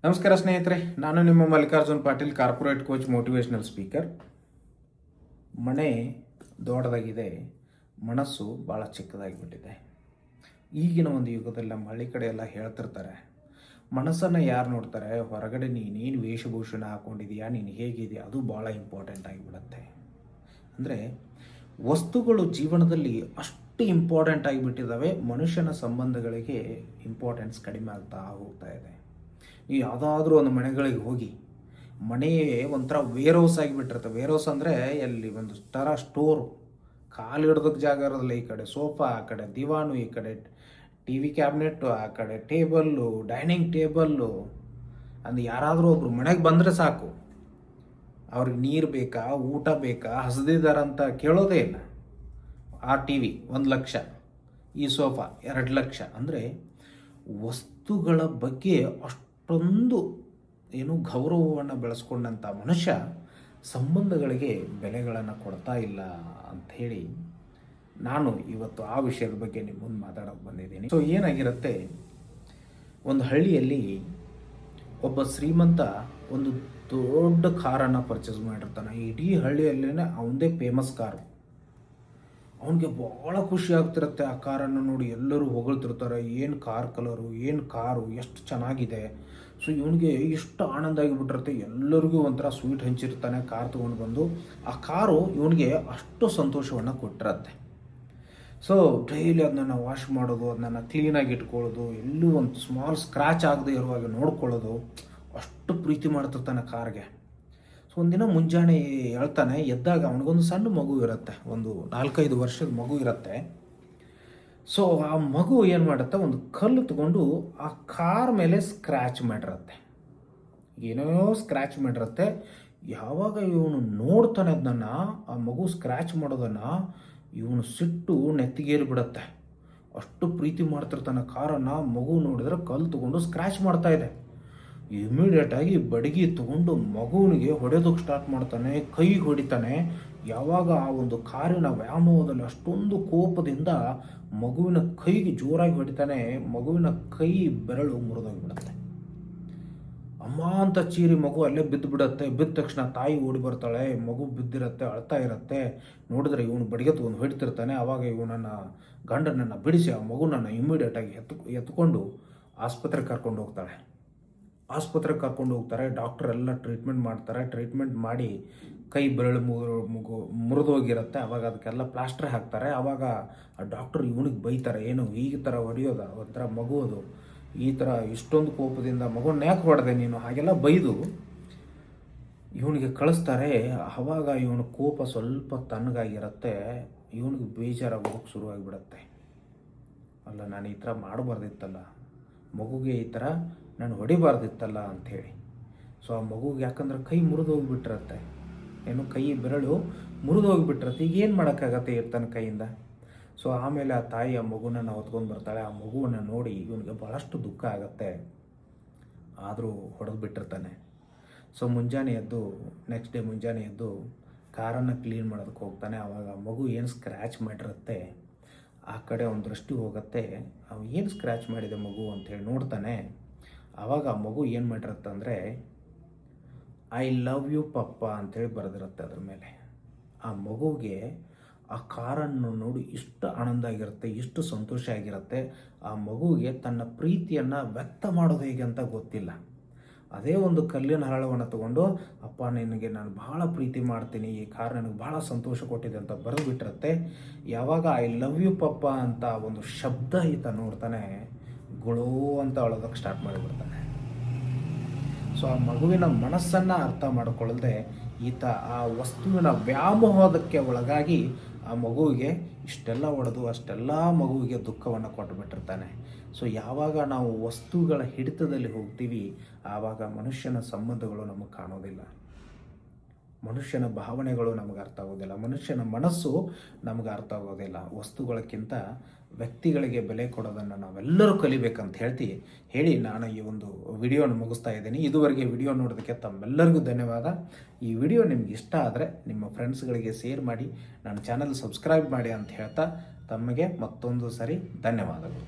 ನಮಸ್ಕಾರ ಸ್ನೇಹಿತರೆ, ನಾನು ನಿಮ್ಮ Mallikarjun Patil, corporate coach, motivational speaker. ಮನೆ ದೊಡ್ಡದಾಗಿದೆ, ಮನಸ್ಸು ಭಾಳ ಚಿಕ್ಕದಾಗಿಬಿಟ್ಟಿದೆ. ಈಗಿನ ಒಂದು ಯುಗದಲ್ಲಿ ನಮ್ಮ ಹಳ್ಳಿ ಕಡೆ ಎಲ್ಲ ಹೇಳ್ತಿರ್ತಾರೆ, ಮನಸ್ಸನ್ನು ಯಾರು ನೋಡ್ತಾರೆ, ಹೊರಗಡೆ ನೀನೇನು ವೇಷಭೂಷಣ ಹಾಕ್ಕೊಂಡಿದೆಯಾ, ನೀನು ಹೇಗಿದೆಯಾ, ಅದು ಭಾಳ ಇಂಪಾರ್ಟೆಂಟ್ ಆಗಿಬಿಡುತ್ತೆ. ಅಂದರೆ ವಸ್ತುಗಳು ಜೀವನದಲ್ಲಿ ಅಷ್ಟು ಇಂಪಾರ್ಟೆಂಟ್ ಆಗಿಬಿಟ್ಟಿದ್ದಾವೆ, ಮನುಷ್ಯನ ಸಂಬಂಧಗಳಿಗೆ ಇಂಪಾರ್ಟೆನ್ಸ್ ಕಡಿಮೆ ಆಗ್ತಾ ಹೋಗ್ತಾ ಇದೆ. ನೀವು ಯಾವುದಾದ್ರೂ ಒಂದು ಮನೆಗಳಿಗೆ ಹೋಗಿ, ಮನೆಯೇ ಒಂಥರ ವೇರ್ ಹೌಸ್ ಆಗಿಬಿಟ್ಟಿರುತ್ತೆ. ವೇರ್ ಹೌಸ್ ಅಂದರೆ ಎಲ್ಲಿ ಒಂದು ಥರ ಸ್ಟೋರು, ಕಾಲು ಹಿಡ್ದಕ್ಕೆ ಜಾಗ ಇರೋದಿಲ್ಲ. ಈ ಕಡೆ ಸೋಫಾ, ಆ ಕಡೆ ದಿವಾನು, ಈ ಕಡೆ ಟಿ ವಿ ಕ್ಯಾಬಿನೆಟ್ಟು, ಆ ಕಡೆ ಟೇಬಲ್ಲು, ಡೈನಿಂಗ್ ಟೇಬಲ್ಲು. ಅಂದು ಯಾರಾದರೂ ಒಬ್ರು ಮನೆಗೆ ಬಂದರೆ ಸಾಕು, ಅವ್ರಿಗೆ ನೀರು ಬೇಕಾ, ಊಟ ಬೇಕಾ, ಹಸಿದಿದ್ದಾರಂತ ಕೇಳೋದೇ ಇಲ್ಲ. ಆ ಟಿ ವಿ 1,00,000, ಈ ಸೋಫಾ 2,00,000. ಅಂದರೆ ವಸ್ತುಗಳ ಬಗ್ಗೆ ಅಷ್ಟೊಂದು ಗೌರವವನ್ನು ಬೆಳೆಸ್ಕೊಂಡಂಥ ಮನುಷ್ಯ ಸಂಬಂಧಗಳಿಗೆ ಬೆಲೆಗಳನ್ನು ಕೊಡ್ತಾ ಇಲ್ಲ ಅಂಥೇಳಿ ನಾನು ಇವತ್ತು ಆ ವಿಷಯದ ಬಗ್ಗೆ ನಿಮ್ಮ ಮುಂದೆ ಮಾತಾಡೋಕೆ ಬಂದಿದ್ದೀನಿ. ಸೊ ಏನಾಗಿರುತ್ತೆ, ಒಂದು ಹಳ್ಳಿಯಲ್ಲಿ ಒಬ್ಬ ಶ್ರೀಮಂತ ಒಂದು ದೊಡ್ಡ ಕಾರನ್ನು ಪರ್ಚೇಸ್ ಮಾಡಿರ್ತಾನೆ. ಇಡೀ ಹಳ್ಳಿಯಲ್ಲೇ ಅವನದೇ ಫೇಮಸ್ ಕಾರು. ಅವನಿಗೆ ಭಾಳ ಖುಷಿ ಆಗ್ತಿರುತ್ತೆ. ಆ ಕಾರನ್ನು ನೋಡಿ ಎಲ್ಲರೂ ಹೊಗಳ್ತಿರ್ತಾರೆ, ಏನು ಕಾರ್ ಕಲರು, ಏನು ಕಾರು, ಎಷ್ಟು ಚೆನ್ನಾಗಿದೆ. ಸೊ ಇವನಿಗೆ ಇಷ್ಟು ಆನಂದ ಆಗಿಬಿಟ್ಟಿರುತ್ತೆ. ಎಲ್ಲರಿಗೂ ಒಂಥರ ಸ್ವೀಟ್ ಹಂಚಿರ್ತಾನೆ. ಕಾರ್ ತೊಗೊಂಡು ಬಂದು ಆ ಕಾರು ಇವನಿಗೆ ಅಷ್ಟು ಸಂತೋಷವನ್ನು ಕೊಟ್ಟಿರತ್ತೆ. ಸೊ ಡೈಲಿ ಅದನ್ನ ವಾಶ್ ಮಾಡೋದು, ಅದನ್ನು ಕ್ಲೀನಾಗಿ ಇಟ್ಕೊಳ್ಳೋದು, ಎಲ್ಲೂ ಒಂದು ಸ್ಮಾಲ್ ಸ್ಕ್ರ್ಯಾಚ್ ಆಗದೆ ಇರುವಾಗ ನೋಡ್ಕೊಳ್ಳೋದು, ಅಷ್ಟು ಪ್ರೀತಿ ಮಾಡ್ತಿರ್ತಾನೆ ಕಾರ್ಗೆ. ಸೊ ಒಂದಿನ ಮುಂಜಾನೆ ಹೇಳ್ತಾನೆ, ಎದ್ದಾಗ ಅವನಿಗೊಂದು ಸಣ್ಣ ಮಗು ಇರುತ್ತೆ, ಒಂದು 4-5 ವರ್ಷದ ಮಗು ಇರುತ್ತೆ. ಸೊ ಆ ಮಗು ಏನು ಮಾಡುತ್ತೆ, ಒಂದು ಕಲ್ಲು ತಗೊಂಡು ಆ ಕಾರ್ ಮೇಲೆ ಸ್ಕ್ರ್ಯಾಚ್ ಮಾಡಿರುತ್ತೆ. ಏನೋ ಸ್ಕ್ರ್ಯಾಚ್ ಮಾಡಿರುತ್ತೆ. ಯಾವಾಗ ಇವನು ನೋಡ್ತಾನೆ ಅದನ್ನು, ಆ ಮಗು ಸ್ಕ್ರ್ಯಾಚ್ ಮಾಡೋದನ್ನು, ಇವನು ಸಿಟ್ಟು ನೆತ್ತಿಗೇರಿ ಬಿಡುತ್ತೆ. ಅಷ್ಟು ಪ್ರೀತಿ ಮಾಡ್ತಿರ್ತಾನೆ ಕಾರನ್ನು. ಮಗು ನೋಡಿದ್ರೆ ಕಲ್ಲು ತಗೊಂಡು ಸ್ಕ್ರ್ಯಾಚ್ ಮಾಡ್ತಾ ಇದೆ. ಇಮಿಡಿಯೇಟಾಗಿ ಬಡಗಿ ತಗೊಂಡು ಮಗುವಿನಿಗೆ ಹೊಡೆಯೋದಕ್ಕೆ ಸ್ಟಾರ್ಟ್ ಮಾಡ್ತಾನೆ, ಕೈಗೆ ಹೊಡಿತಾನೆ. ಯಾವಾಗ ಆ ಒಂದು ಕಾರಿನ ವ್ಯಾಮೋಹದಲ್ಲಿ ಅಷ್ಟೊಂದು ಕೋಪದಿಂದ ಮಗುವಿನ ಕೈಗೆ ಜೋರಾಗಿ ಹೊಡಿತಾನೆ, ಮಗುವಿನ ಕೈ ಬೆರಳು ಮುರಿದೋಗಿಬಿಡುತ್ತೆ. ಅಮ್ಮ ಅಂತ ಚೀರಿ ಮಗು ಅಲ್ಲೇ ಬಿದ್ದು ಬಿಡುತ್ತೆ. ಬಿದ್ದ ತಕ್ಷಣ ತಾಯಿ ಓಡಿ ಬರ್ತಾಳೆ. ಮಗು ಬಿದ್ದಿರುತ್ತೆ, ಅಳ್ತಾ ಇರುತ್ತೆ. ನೋಡಿದ್ರೆ ಇವನು ಬಡಿಗೆ ತಗೊಂಡು ಹೊಡಿತಿರ್ತಾನೆ. ಆವಾಗ ಇವನನ್ನು ಗಂಡನನ್ನು ಬಿಡಿಸಿ ಆ ಮಗುನನ್ನು ಇಮಿಡಿಯೇಟಾಗಿ ಎತ್ಕೊಂಡು ಆಸ್ಪತ್ರೆಗೆ ಕರ್ಕೊಂಡು ಹೋಗ್ತಾಳೆ. ಆಸ್ಪತ್ರೆಗೆ ಕರ್ಕೊಂಡು ಹೋಗ್ತಾರೆ. ಡಾಕ್ಟರ್ ಎಲ್ಲ ಟ್ರೀಟ್ಮೆಂಟ್ ಮಾಡ್ತಾರೆ. ಟ್ರೀಟ್ಮೆಂಟ್ ಮಾಡಿ ಕೈ ಬೆರಳು ಮುರಿದೋಗಿರುತ್ತೆ. ಆವಾಗ ಅದಕ್ಕೆಲ್ಲ ಪ್ಲಾಸ್ಟರ್ ಹಾಕ್ತಾರೆ. ಆವಾಗ ಆ ಡಾಕ್ಟರ್ ಇವನಿಗೆ ಬೈತಾರೆ, ಏನು ಈ ಥರ ಹೊಡೆಯೋದ, ಒಂಥರ ಮಗು ಅದು, ಈ ಥರ ಇಷ್ಟೊಂದು ಕೋಪದಿಂದ ಮಗುನ ಯಾಕೆ ಹೊಡೆದೆ ನೀನು, ಹಾಗೆಲ್ಲ ಬೈದು ಇವನಿಗೆ ಕಳಿಸ್ತಾರೆ. ಆವಾಗ ಇವನ ಕೋಪ ಸ್ವಲ್ಪ ತಣ್ಣಗಾಗಿರುತ್ತೆ. ಇವನಿಗೆ ಬೇಜಾರಾಗೋಕ್ಕೆ ಶುರುವಾಗಿಬಿಡತ್ತೆ. ಅಲ್ಲ, ನಾನು ಈ ಥರ ಮಾಡಬಾರ್ದಿತ್ತಲ್ಲ, ಮಗುಗೆ ಈ ಥರ ನಾನು ಹೊಡಿಬಾರ್ದಿತ್ತಲ್ಲ ಅಂಥೇಳಿ. ಸೊ ಆ ಮಗುಗೆ ಯಾಕಂದ್ರೆ ಕೈ ಮುರಿದು ಹೋಗಿಬಿಟ್ಟಿರತ್ತೆ, ಏನು ಕೈ ಬೆರಳು ಮುರಿದು ಹೋಗಿಬಿಟ್ಟಿರತ್ತೆ. ಈಗ ಏನು ಮಾಡೋಕ್ಕಾಗತ್ತೆ ಇರ್ತಾನೆ ಕೈಯಿಂದ. ಸೊ ಆಮೇಲೆ ಆ ತಾಯಿ ಆ ಮಗುನನ್ನು ಹೊತ್ಕೊಂಡು ಬರ್ತಾಳೆ. ಆ ಮಗುವನ್ನು ನೋಡಿ ಇವನಿಗೆ ಭಾಳಷ್ಟು ದುಃಖ ಆಗುತ್ತೆ. ಆದರೂ ಹೊಡೆದು ಬಿಟ್ಟಿರ್ತಾನೆ. ಸೊ ಮುಂಜಾನೆ ಎದ್ದು, ನೆಕ್ಸ್ಟ್ ಡೇ ಮುಂಜಾನೆ ಎದ್ದು ಕಾರನ್ನು ಕ್ಲೀನ್ ಮಾಡೋದಕ್ಕೆ ಹೋಗ್ತಾನೆ. ಆವಾಗ ಮಗು ಏನು ಸ್ಕ್ರ್ಯಾಚ್ ಮಾಡಿರುತ್ತೆ, ಆ ಕಡೆ ಒಂದು ದೃಷ್ಟಿ ಹೋಗುತ್ತೆ. ಅವು ಏನು ಸ್ಕ್ರ್ಯಾಚ್ ಮಾಡಿದೆ ಮಗು ಅಂಥೇಳಿ ನೋಡ್ತಾನೆ. ಆವಾಗ ಆ ಮಗು ಏನು ಮಾಡಿರುತ್ತೆ ಅಂದರೆ, ಐ ಲವ್ ಯು ಪಪ್ಪ ಅಂಥೇಳಿ ಬರೆದಿರುತ್ತೆ ಅದ್ರ ಮೇಲೆ. ಆ ಮಗುಗೆ ಆ ಕಾರನ್ನು ನೋಡಿ ಇಷ್ಟು ಆನಂದ ಆಗಿರುತ್ತೆ, ಇಷ್ಟು ಸಂತೋಷ ಆಗಿರುತ್ತೆ. ಆ ಮಗುವಿಗೆ ತನ್ನ ಪ್ರೀತಿಯನ್ನು ವ್ಯಕ್ತ ಮಾಡೋದು ಹೇಗೆ ಅಂತ ಗೊತ್ತಿಲ್ಲ. ಅದೇ ಒಂದು ಕಲ್ಲಿನ ಹರಳವನ್ನು ತಗೊಂಡು, ಅಪ್ಪ ನಿನಗೆ ನಾನು ಭಾಳ ಪ್ರೀತಿ ಮಾಡ್ತೀನಿ, ಈ ಕಾರ್ ನನಗೆ ಭಾಳ ಸಂತೋಷ ಕೊಟ್ಟಿದೆ ಅಂತ ಬರೆದು ಬಿಟ್ಟಿರುತ್ತೆ. ಯಾವಾಗ ಐ ಲವ್ ಯು ಪಪ್ಪ ಅಂತ ಒಂದು ಶಬ್ದ ಈತ ನೋಡ್ತಾನೆ, ಗುಳೋ ಅಂತ ಅಳೋದಕ್ಕೆ ಸ್ಟಾರ್ಟ್ ಮಾಡಿಬಿಡ್ತಾನೆ. ಸೊ ಆ ಮಗುವಿನ ಮನಸ್ಸನ್ನು ಅರ್ಥ ಮಾಡಿಕೊಳ್ಳದೆ ಈತ ಆ ವಸ್ತುವಿನ ವ್ಯಾಮೋಹದಕ್ಕೆ ಒಳಗಾಗಿ ಆ ಮಗುವಿಗೆ ಇಷ್ಟೆಲ್ಲ ಹೊಡೆದು ಅಷ್ಟೆಲ್ಲ ಮಗುವಿಗೆ ದುಃಖವನ್ನು ಕೊಟ್ಟುಬಿಟ್ಟಿರ್ತಾನೆ. ಸೊ ಯಾವಾಗ ನಾವು ವಸ್ತುಗಳ ಹಿಡಿತದಲ್ಲಿ ಹೋಗ್ತೀವಿ, ಆವಾಗ ಮನುಷ್ಯನ ಸಂಬಂಧಗಳು ನಮಗೆ ಕಾಣೋದಿಲ್ಲ, ಮನುಷ್ಯನ ಭಾವನೆಗಳು ನಮಗೆ ಅರ್ಥ ಆಗೋದಿಲ್ಲ, ಮನುಷ್ಯನ ಮನಸ್ಸು ನಮಗೆ ಅರ್ಥ ಆಗೋದಿಲ್ಲ. ವಸ್ತುಗಳಕ್ಕಿಂತ ವ್ಯಕ್ತಿಗಳಿಗೆ ಬೆಲೆ ಕೊಡೋದನ್ನು ನಾವೆಲ್ಲರೂ ಕಲಿಬೇಕಂತ ಹೇಳಿ ನಾನು ಈ ಒಂದು ವಿಡಿಯೋನ ಮುಗಿಸ್ತಾ ಇದ್ದೀನಿ. ಇದುವರೆಗೆ ವಿಡಿಯೋ ನೋಡೋದಕ್ಕೆ ತಮ್ಮೆಲ್ಲರಿಗೂ ಧನ್ಯವಾದ. ಈ ವಿಡಿಯೋ ನಿಮ್ಗೆ ಇಷ್ಟ ಆದರೆ ನಿಮ್ಮ ಫ್ರೆಂಡ್ಸ್ಗಳಿಗೆ ಶೇರ್ ಮಾಡಿ, ನನ್ನ ಚಾನಲ್ ಸಬ್ಸ್ಕ್ರೈಬ್ ಮಾಡಿ ಅಂತ ಹೇಳ್ತಾ ತಮಗೆ ಮತ್ತೊಂದು ಸರಿ ಧನ್ಯವಾದಗಳು.